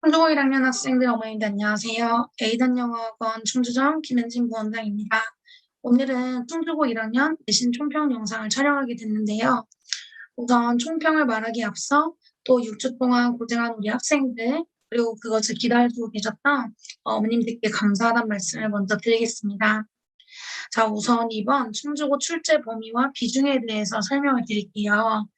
충주고 1학년 학생들 어머님들 안녕하세요. 에이던 영어학원 충주점 김현진 부원장입니다. 오늘은 충주고 1학년 내신 총평 영상을 촬영하게 됐는데요. 우선 총평을 말하기에 앞서 또 6주 동안 고생한 우리 학생들 그리고 그것을 기다려주고 계셨던 어머님들께 감사하다는 말씀을 먼저 드리겠습니다. 자, 우선 이번 충주고 출제 범위와 비중에 대해서 설명을 드릴게요.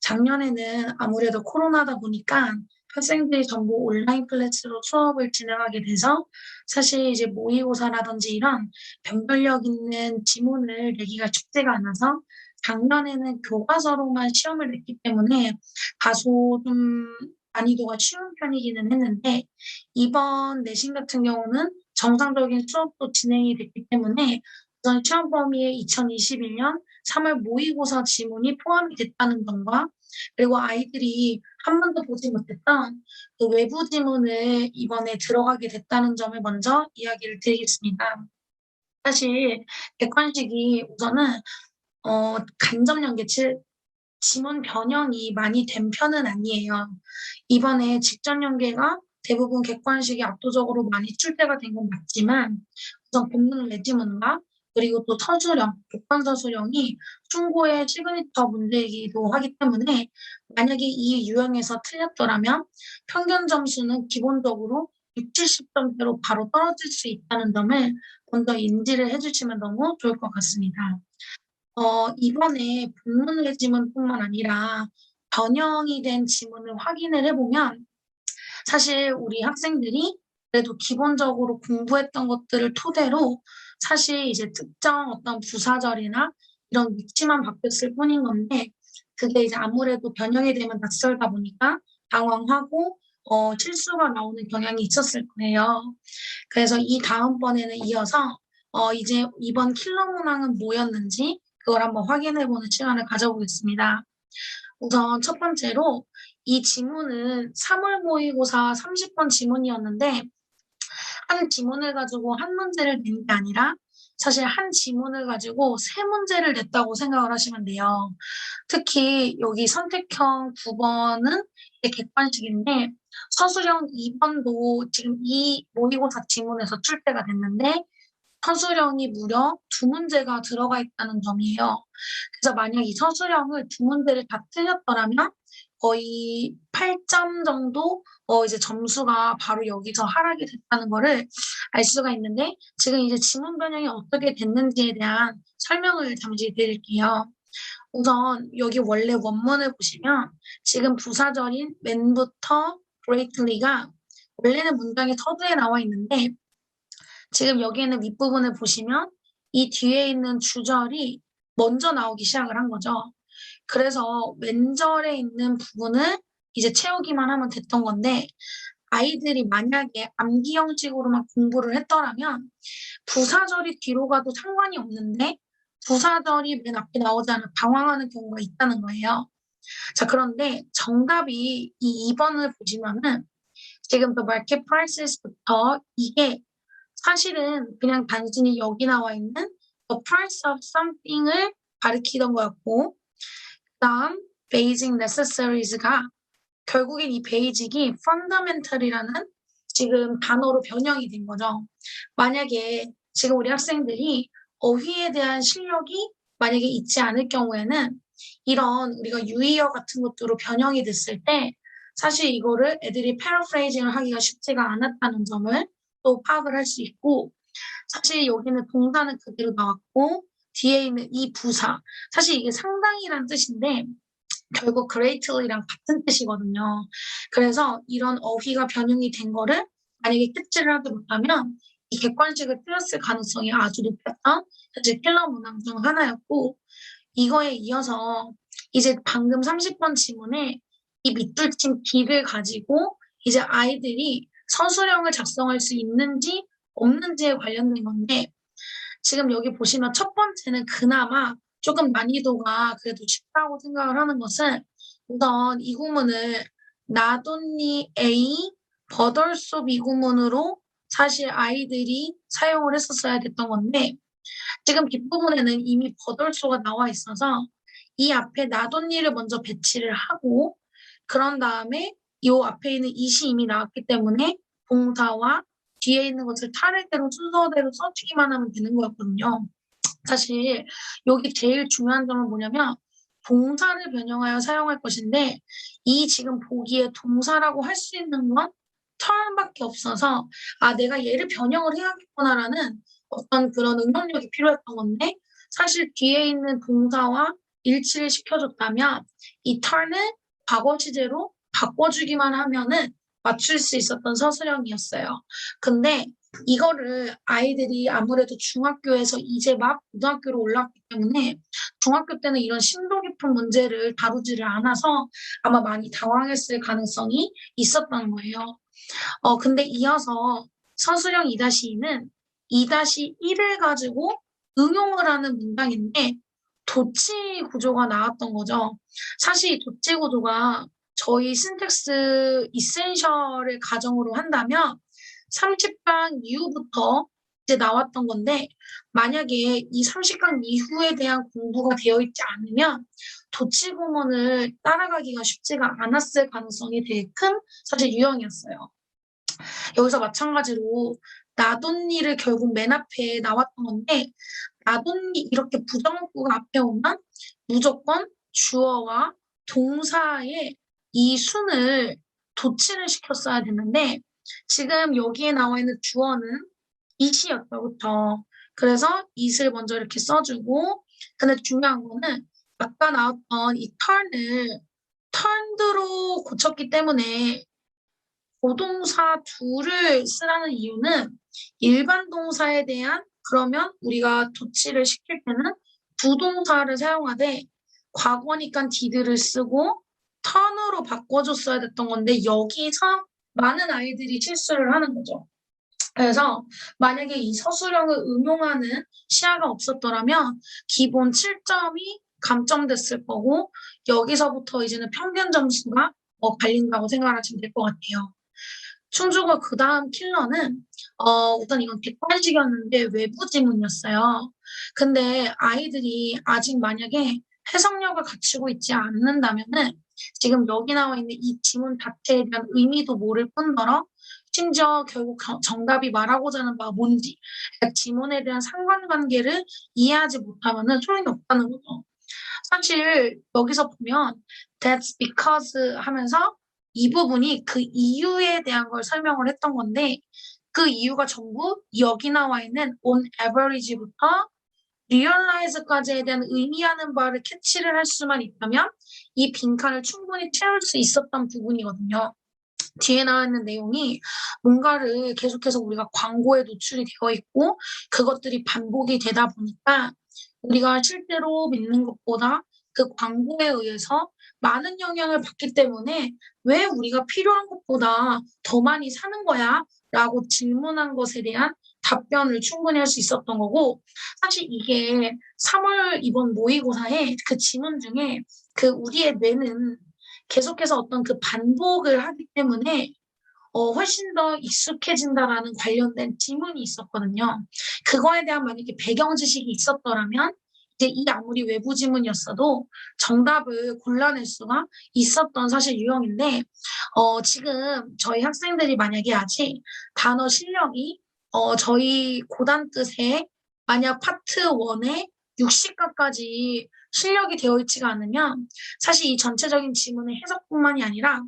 작년에는 아무래도 코로나다 보니까 학생들이 전부 온라인 클래스로 수업을 진행하게 돼서 사실 이제 모의고사라든지 이런 변별력 있는 지문을 내기가 쉽지가 않아서 작년에는 교과서로만 시험을 냈기 때문에 다소 좀 난이도가 쉬운 편이기는 했는데 이번 내신 같은 경우는 정상적인 수업도 진행이 됐기 때문에 우선 시험 범위에 2021년 3월 모의고사 지문이 포함이 됐다는 점과 그리고 아이들이 한 번도 보지 못했던 그 외부 지문을 이번에 들어가게 됐다는 점을 먼저 이야기를 드리겠습니다. 사실 객관식이 우선은 간접 연계치 지문 변형이 많이 된 편은 아니에요. 이번에 직전 연계가 대부분 객관식이 압도적으로 많이 출제가 된 건 맞지만 우선 본문 외지문과 그리고 또 서술형, 교과서술형이 충고의 시그니처 문제이기도 하기 때문에 만약에 이 유형에서 틀렸더라면 평균 점수는 기본적으로 6, 70점대로 바로 떨어질 수 있다는 점을 먼저 인지를 해주시면 너무 좋을 것 같습니다. 이번에 본문 지문뿐만 아니라 변형이 된 지문을 확인을 해보면 사실 우리 학생들이 그래도 기본적으로 공부했던 것들을 토대로 사실 이제 특정 어떤 부사절이나 이런 위치만 바뀌었을 뿐인 건데 그게 이제 아무래도 변형이 되면 낯설다 보니까 당황하고 실수가 나오는 경향이 있었을 거예요. 그래서 이 다음번에는 이어서 이제 이번 킬러 문항은 뭐였는지 그걸 한번 확인해보는 시간을 가져보겠습니다. 우선 첫 번째로 이 지문은 3월 모의고사 30번 지문이었는데 한 지문을 가지고 한 문제를 낸 게 아니라 사실 한 지문을 가지고 세 문제를 냈다고 생각을 하시면 돼요. 특히 여기 선택형 9번은 객관식인데 서술형 2번도 지금 이 모의고사 지문에서 출제가 됐는데 서술형이 무려 두 문제가 들어가 있다는 점이에요. 그래서 만약 이 서술형을 두 문제를 다 틀렸더라면 거의 8점 정도 이제 점수가 바로 여기서 하락이 됐다는 거를 알 수가 있는데 지금 이제 지문 변형이 어떻게 됐는지에 대한 설명을 잠시 드릴게요. 우선 여기 원래 원문을 보시면 지금 부사절인 맨부터 greatly가 원래는 문장의 서두에 나와 있는데 지금 여기에는 윗부분을 보시면 이 뒤에 있는 주절이 먼저 나오기 시작을 한 거죠. 그래서 왼절에 있는 부분을 이제 채우기만 하면 됐던 건데 아이들이 만약에 암기 형식으로만 공부를 했더라면 부사절이 뒤로 가도 상관이 없는데 부사절이 맨 앞에 나오지 않아 당황하는 경우가 있다는 거예요. 자, 그런데 정답이 이 2번을 보시면은 지금 the market prices부터 이게 사실은 그냥 단순히 여기 나와 있는 the price of something을 가리키던 거였고 그다음 basic necessaries가 결국엔 이 베이직이 fundamental이라는 지금 단어로 변형이 된 거죠. 만약에 지금 우리 학생들이 어휘에 대한 실력이 만약에 있지 않을 경우에는 이런 우리가 유의어 같은 것들로 변형이 됐을 때 사실 이거를 애들이 패러프레이징을 하기가 쉽지가 않았다는 점을 또 파악을 할 수 있고 사실 여기는 동사는 그대로 나왔고 뒤에 있는 이 부사 사실 이게 상당히란 뜻인데 결국 greatly랑 같은 뜻이거든요. 그래서 이런 어휘가 변형이 된 거를 만약에 캐치를 하지 못하면 이 객관식을 틀렸을 가능성이 아주 높았던 사실 킬러 문항 중 하나였고 이거에 이어서 이제 방금 30번 지문에 이 밑줄친 B를 가지고 이제 아이들이 서술형을 작성할 수 있는지 없는지에 관련된 건데 지금 여기 보시면 첫 번째는 그나마 조금 난이도가 그래도 쉽다고 생각을 하는 것은 우선 이 구문을 나돈니 A 버덜솝 이 구문으로 사실 아이들이 사용을 했었어야 됐던 건데 지금 뒷부분에는 이미 버덜소가 나와 있어서 이 앞에 나돈니를 먼저 배치를 하고 그런 다음에 이 앞에 있는 이시 이미 나왔기 때문에 동사와 뒤에 있는 것을 차례대로 순서대로 써주기만 하면 되는 거였거든요. 사실 여기 제일 중요한 점은 뭐냐면 동사를 변형하여 사용할 것인데 이 지금 보기에 동사라고 할 수 있는 건 turn밖에 없어서 내가 얘를 변형을 해야겠구나라는 어떤 그런 응용력이 필요했던 건데 사실 뒤에 있는 동사와 일치를 시켜줬다면 이 turn을 과거 시제로 바꿔주기만 하면은 맞출 수 있었던 서술형이었어요. 근데 이거를 아이들이 아무래도 중학교에서 이제 막 고등학교로 올랐기 때문에 중학교 때는 이런 심도 깊은 문제를 다루지를 않아서 아마 많이 당황했을 가능성이 있었던 거예요. 근데 이어서 서술형 2-2는 2-1을 가지고 응용을 하는 문장인데 도치 구조가 나왔던 거죠. 사실 이 도치 구조가 저희 신텍스 이센셜을 가정으로 한다면 30강 이후부터 이제 나왔던 건데 만약에 이 30강 이후에 대한 공부가 되어 있지 않으면 도치 구문을 따라가기가 쉽지가 않았을 가능성이 되게 큰 사실 유형이었어요. 여기서 마찬가지로 나돈니를 결국 맨 앞에 나왔던 건데 나돈니 이렇게 부정문구가 앞에 오면 무조건 주어와 동사의 이 순을 도치를 시켰어야 되는데 지금 여기에 나와 있는 주어는 it이었죠. 그렇죠? 그래서 it을 먼저 이렇게 써주고 근데 중요한 거는 아까 나왔던 이 turn을 turned로 고쳤기 때문에 고동사 둘을 쓰라는 이유는 일반 동사에 대한 그러면 우리가 도치를 시킬 때는 부동사를 사용하되 과거니까 did를 쓰고 turn으로 바꿔줬어야 됐던 건데 여기서 많은 아이들이 실수를 하는 거죠. 그래서 만약에 이 서술형을 응용하는 시야가 없었더라면 기본 7점이 감점됐을 거고 여기서부터 이제는 평균 점수가 갈린다고 생각하시면 될 것 같아요. 충주고 그 다음 킬러는 우선 이건 객관식이었는데 외부 지문이었어요. 근데 아이들이 아직 만약에 해석력을 갖추고 있지 않는다면은 지금 여기 나와 있는 이 지문 자체에 대한 의미도 모를 뿐더러 심지어 결국 정답이 말하고자 하는 바가 뭔지 그러니까 지문에 대한 상관관계를 이해하지 못하면은 소용이 없다는 거죠. 사실 여기서 보면 that's because 하면서 이 부분이 그 이유에 대한 걸 설명을 했던 건데 그 이유가 전부 여기 나와 있는 on average부터 realize까지에 대한 의미하는 바를 캐치를 할 수만 있다면 이 빈칸을 충분히 채울 수 있었던 부분이거든요. 뒤에 나와 있는 내용이 뭔가를 계속해서 우리가 광고에 노출이 되어 있고 그것들이 반복이 되다 보니까 우리가 실제로 믿는 것보다 그 광고에 의해서 많은 영향을 받기 때문에 왜 우리가 필요한 것보다 더 많이 사는 거야? 라고 질문한 것에 대한 답변을 충분히 할 수 있었던 거고 사실 이게 3월 이번 모의고사에 그 지문 중에 그 우리의 뇌는 계속해서 어떤 그 반복을 하기 때문에 훨씬 더 익숙해진다라는 관련된 지문이 있었거든요. 그거에 대한 만약에 배경 지식이 있었더라면 이제 이 아무리 외부 지문이었어도 정답을 골라낼 수가 있었던 사실 유형인데 지금 저희 학생들이 만약에 아직 단어 실력이 저희 고단 뜻에 만약 파트 1에 60가까지 실력이 되어 있지가 않으면 사실 이 전체적인 지문의 해석뿐만이 아니라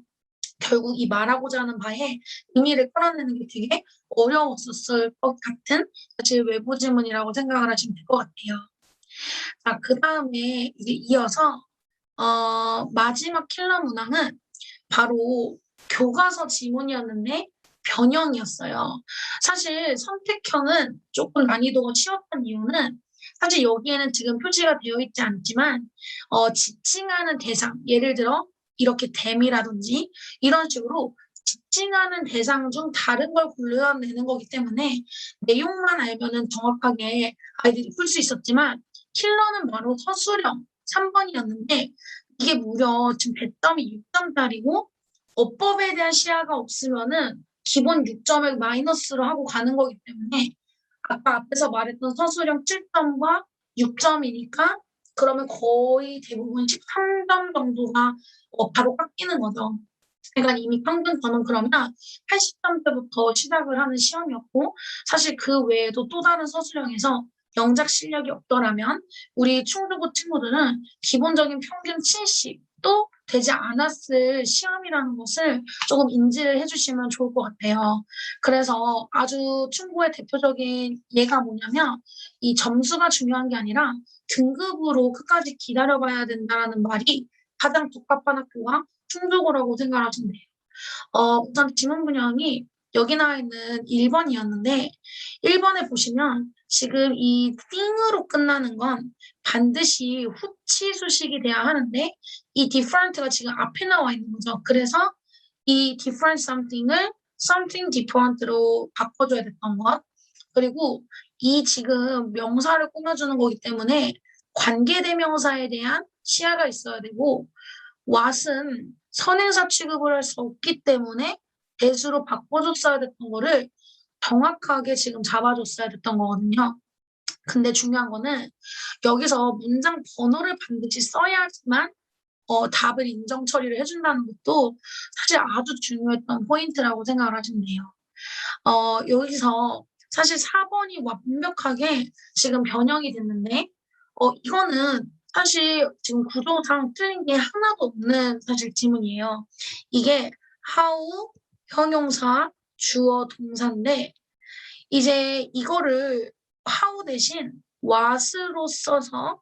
결국 이 말하고자 하는 바에 의미를 끌어내는 게 되게 어려웠었을 것 같은 사실 외부 지문이라고 생각을 하시면 될 것 같아요. 자, 그 다음에 이제 이어서 마지막 킬러 문항은 바로 교과서 지문이었는데 변형이었어요. 사실 선택형은 조금 난이도가 쉬웠던 이유는 사실 여기에는 지금 표시가 되어 있지 않지만 지칭하는 대상, 예를 들어 이렇게 댐이라든지 이런 식으로 지칭하는 대상 중 다른 걸 골라내는 거기 때문에 내용만 알면은 정확하게 아이들이 풀 수 있었지만 킬러는 바로 서술형 3번이었는데 이게 무려 지금 배점이 6점짜리고 어법에 대한 시야가 없으면은 기본 6점을 마이너스로 하고 가는 거기 때문에 아까 앞에서 말했던 서술형 7점과 6점이니까 그러면 거의 대부분 13점 정도가 바로 깎이는 거죠. 그러니까 이미 평균 저는 그러면 80점대부터 시작을 하는 시험이었고, 사실 그 외에도 또 다른 서술형에서 영작 실력이 없더라면 우리 충주고 친구들은 기본적인 평균 70도 되지 않았을 시험이라는 것을 조금 인지를 해주시면 좋을 것 같아요. 그래서 아주 충고의 대표적인 예가 뭐냐면 이 점수가 중요한 게 아니라 등급으로 끝까지 기다려봐야 된다라는 말이 가장 적합한 학교가 충족어라고 생각하시면 돼요. 우선 지문 분양이 여기 나와 있는 1번이었는데 1번에 보시면 지금 이 thing으로 끝나는 건 반드시 후치 수식이 돼야 하는데 이 different가 지금 앞에 나와 있는 거죠. 그래서 이 different something을 something different로 바꿔줘야 됐던 것. 그리고 이 지금 명사를 꾸며주는 거기 때문에 관계대명사에 대한 시야가 있어야 되고 what은 선행사 취급을 할 수 없기 때문에 대수로 바꿔줬어야 됐던 거를 정확하게 지금 잡아줬어야 됐던 거거든요. 근데 중요한 거는 여기서 문장 번호를 반드시 써야 하지만 답을 인정 처리를 해준다는 것도 사실 아주 중요했던 포인트라고 생각을 하시면 돼요. 여기서 사실 4번이 완벽하게 지금 변형이 됐는데, 이거는 사실 지금 구조상 틀린 게 하나도 없는 사실 지문이에요. 이게 how, 형용사, 주어, 동사인데, 이제 이거를 how 대신 what으로 써서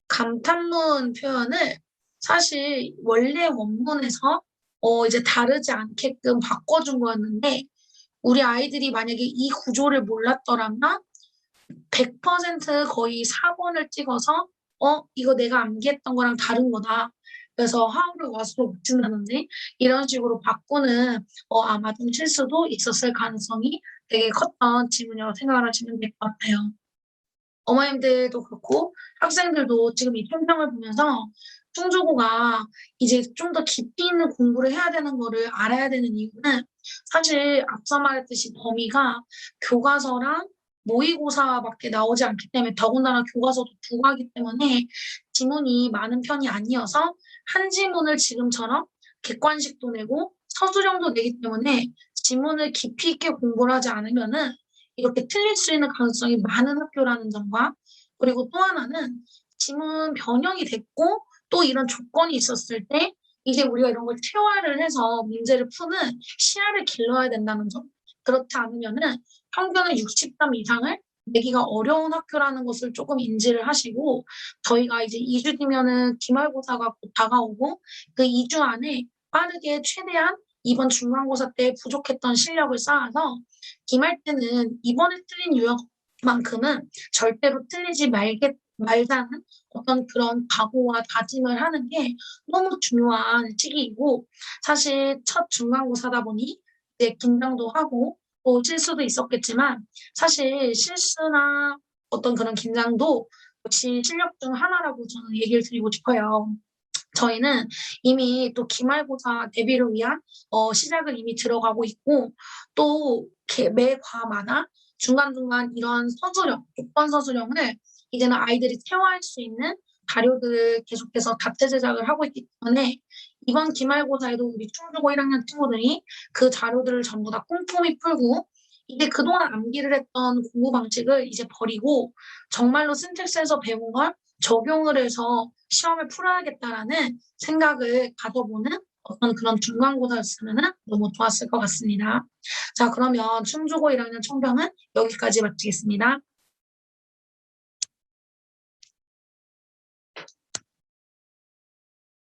감탄문 표현을 사실 원래 원문에서 이제 다르지 않게끔 바꿔준 거였는데, 우리 아이들이 만약에 이 구조를 몰랐더라면 100% 거의 4번을 찍어서 이거 내가 암기했던 거랑 다른 거다. 그래서 how를 what으로 붙인다든지 이런 식으로 바꾸는 아마 좀 실수도 있었을 가능성이 되게 컸던 질문이라고 생각을 하시면 될 것 같아요. 어머님들도 그렇고 학생들도 지금 이 편평을 보면서 충주고가 이제 좀 더 깊이 있는 공부를 해야 되는 거를 알아야 되는 이유는 사실 앞서 말했듯이 범위가 교과서랑 모의고사밖에 나오지 않기 때문에 더군다나 교과서도 두 과이기 때문에 지문이 많은 편이 아니어서 한 지문을 지금처럼 객관식도 내고 서술형도 내기 때문에 지문을 깊이 있게 공부를 하지 않으면은 이렇게 틀릴 수 있는 가능성이 많은 학교라는 점과 그리고 또 하나는 지문 변형이 됐고 또 이런 조건이 있었을 때 이제 우리가 이런 걸 체화를 해서 문제를 푸는 시야를 길러야 된다는 점. 그렇지 않으면은 평균은 60점 이상을 내기가 어려운 학교라는 것을 조금 인지를 하시고 저희가 이제 2주 뒤면은 기말고사가 곧 다가오고 그 2주 안에 빠르게 최대한 이번 중간고사 때 부족했던 실력을 쌓아서 기말 때는 이번에 틀린 유형만큼은 절대로 틀리지 말자는 어떤 그런 각오와 다짐을 하는 게 너무 중요한 시기이고 사실 첫 중간고사다 보니 이제 긴장도 하고 또 실수도 있었겠지만 사실 실수나 어떤 그런 긴장도 역시 실력 중 하나라고 저는 얘기를 드리고 싶어요. 저희는 이미 또 기말고사 대비를 위한 시작을 이미 들어가고 있고 또 매 과마다 중간중간 이런 서술형, 조건 서술형을 이제는 아이들이 체화할 수 있는 자료들을 계속해서 자체 제작을 하고 있기 때문에 이번 기말고사에도 우리 충주고 1학년 친구들이 그 자료들을 전부 다 꼼꼼히 풀고 이제 그동안 암기를 했던 공부 방식을 이제 버리고 정말로 syntax에서 배운 걸 적용을 해서 시험을 풀어야겠다라는 생각을 가져보는 어떤 그런 중간고사였으면 너무 좋았을 것 같습니다. 자, 그러면 충주고 1학년 총평은 여기까지 마치겠습니다.